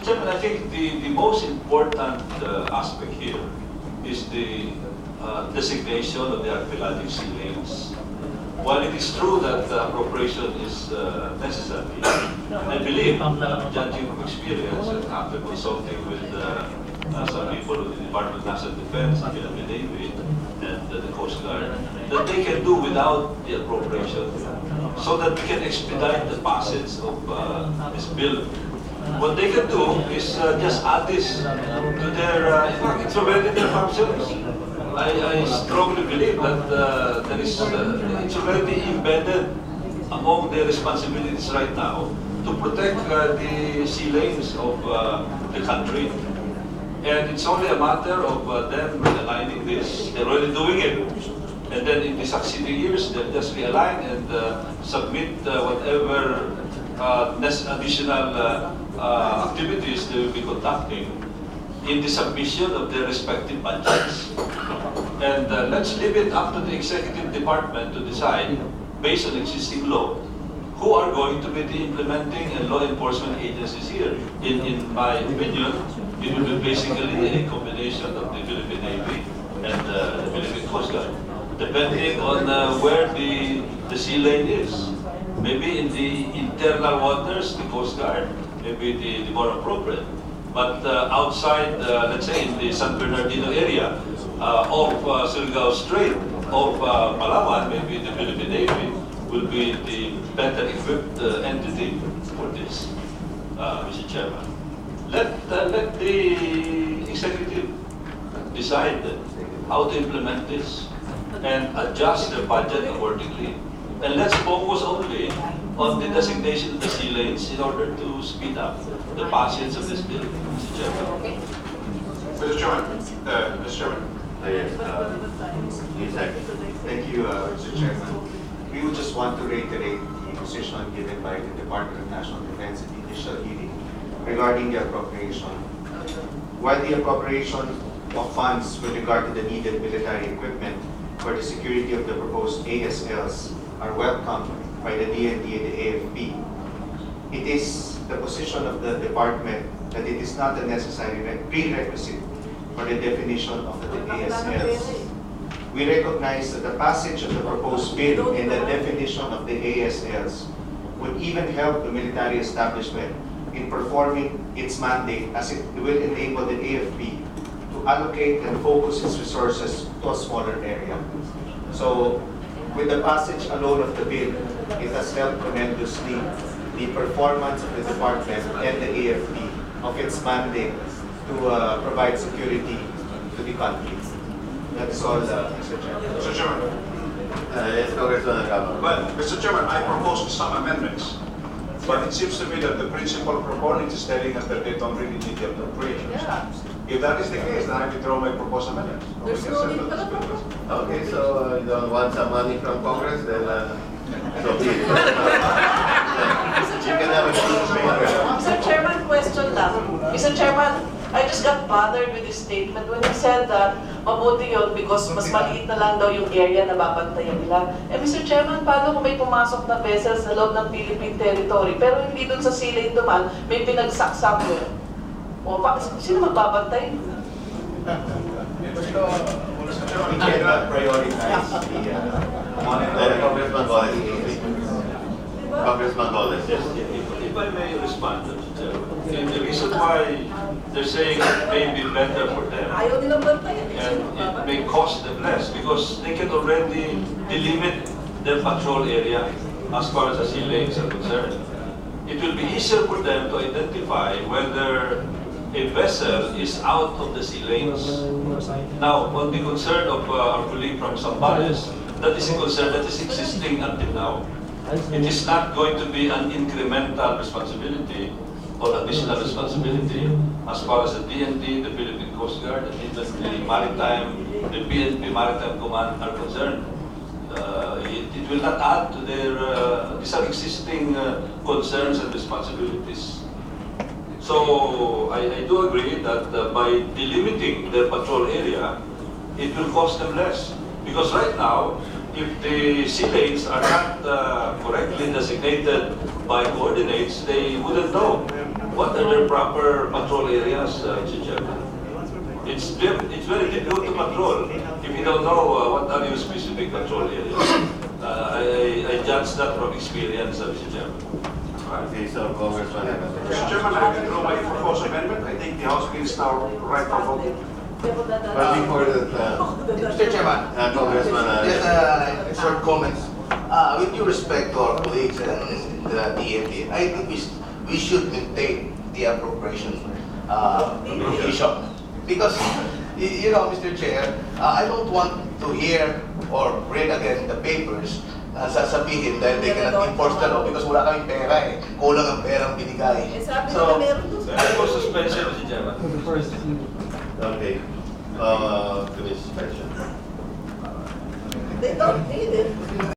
Chairman, I think the most important aspect here is the designation of the archipelagic sea lanes. While it is true that appropriation is necessary, I believe, judging from experience and after consulting with some people of the Department of National Defense, the Navy, and the Coast Guard, that they can do without the appropriation, so that we can expedite the passage of this bill. What they can do is just add this to their, in fact, it's already their functions. I strongly believe that there is, it's already embedded among their responsibilities right now to protect the sea lanes of the country. And it's only a matter of them realigning this. They're already doing it. And then in the succeeding years, they'll just realign and submit whatever additional activities they will be conducting in the submission of their respective budgets. And let's leave it up to the executive department to decide, based on existing law, who are going to be the implementing and law enforcement agencies here. In my opinion, it will be basically a combination of the Philippine Navy and the Philippine Coast Guard, depending on where the sea lane is. Maybe in the internal waters, the Coast Guard, maybe the more appropriate. But outside, let's say in the San Bernardino area of Surigao Strait, of Palawan, maybe the Philippine Navy will be the better equipped entity for this, Mr. Chairman. Let the executive decide how to implement this and adjust the budget accordingly. And let's focus only on the designation of the sea lanes in order to speed up the passage of this bill, Mr. Chairman. Mr. Chairman. Mr. Chairman. Yes, Thank you, Mr. Chairman. We would just want to reiterate the position given by the Department of National Defense at the initial hearing regarding the appropriation. While the appropriation of funds with regard to the needed military equipment for the security of the proposed ASLs are welcomed by the DND and the AFP, it is the position of the department that it is not a necessary prerequisite for the definition of the ASLs. We recognize that the passage of the proposed bill and the definition of the ASLs would even help the military establishment in performing its mandate, as it will enable the AFP to allocate and focus its resources to a smaller area. So, with the passage alone of the bill, it has helped tremendously the performance of the department and the AFP of its mandate to provide security to the country. That's all, Mr. Chairman. Mr. Chairman. Yes, Congressman Acaba. Well, Mr. Chairman, I proposed some amendments, but it seems to me that the principal proponent is telling us that they don't really need the appropriations. Yeah. If that is the case, then I withdraw my proposed amendment. There's no need for the purpose. Okay, so you don't want some money from Congress, then so be it. You can have a Mr. Chairman, question lang. Mr. Chairman, I just got bothered with his statement when he said that mabuti yun because mas maliit na lang daw yung area na babantayan nila. Eh, Mr. Chairman, paano kung may pumasok na vessel sa loob ng Philippine territory pero hindi dun sa sea lane duman, may pinagsaksak yun? O, sino magbabantay? We cannot prioritize the Congressman Golez. Congressman Golez. Yes, if I may respond, Mr. Chairman. The reason why they're saying it may be better for them Ayaw nilang bantayan. and it may cost them less because they can already delimit their patrol area as far as the sea lanes are concerned. It will be easier for them to identify whether a vessel is out of the sea lanes. Now, on the concern of our colleague from Zambales, that is a concern that is existing until now. It is not going to be an incremental responsibility or additional responsibility as far as the DND, the Philippine Coast Guard, and even the PNP Maritime Command are concerned. It will not add to their these are existing concerns and responsibilities. So I do agree that by delimiting their patrol area, it will cost them less. Because right now, if the sea lanes are not correctly designated by coordinates, they wouldn't know what are the proper patrol areas, Mr. Chairman? It's very difficult to patrol if you don't know what are your specific patrol areas. I judge that from experience, Mr. Chairman. Okay, so Congressman. Mr. Chairman, I withdraw my proposed amendment. I think the House bill is now right for voting. But before that, Mr. Chairman, Congressman, just short comments. With due respect to our colleagues and the DMV, I think we should maintain the appropriation issue. Because, you know, Mr. Chair, I don't want to hear or read again the papers na sasabihin dahil they cannot enforce the law because wala kaming pera eh. Kulang ang perang binigay. So, I was suspension, Mr. Chairman. okay. Finish suspension. they don't need it.